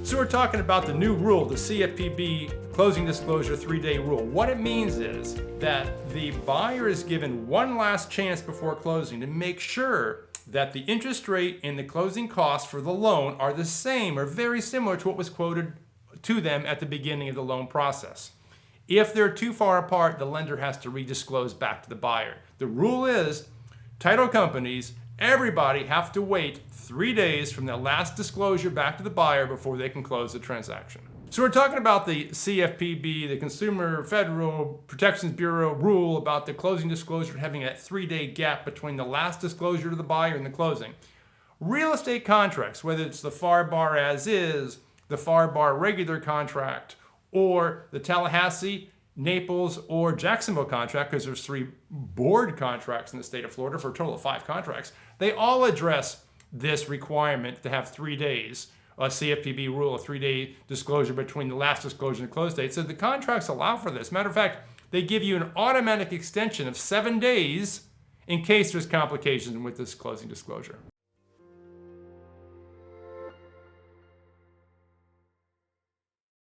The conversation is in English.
So we're talking about the new rule, the CFPB closing disclosure 3-day rule. What it means is that the buyer is given one last chance before closing to make sure that the interest rate and the closing costs for the loan are the same or very similar to what was quoted to them at the beginning of the loan process. If they're too far apart, the lender has to redisclose back to the buyer. The rule is title companies, everybody have to wait 3 days from their last disclosure back to the buyer before they can close the transaction. So we're talking about the CFPB, the Consumer Federal Protections Bureau rule about the closing disclosure having that 3-day gap between the last disclosure to the buyer and the closing. Real estate contracts, whether it's the FAR bar as is, the FAR bar regular contract, or the Tallahassee, Naples, or Jacksonville contract, because there's 3 board contracts in the state of Florida for a total of 5 contracts, they all address this requirement to have 3 days, a CFPB rule, a 3-day disclosure between the last disclosure and the close date. So the contracts allow for this. Matter of fact, they give you an automatic extension of 7 days in case there's complications with this closing disclosure.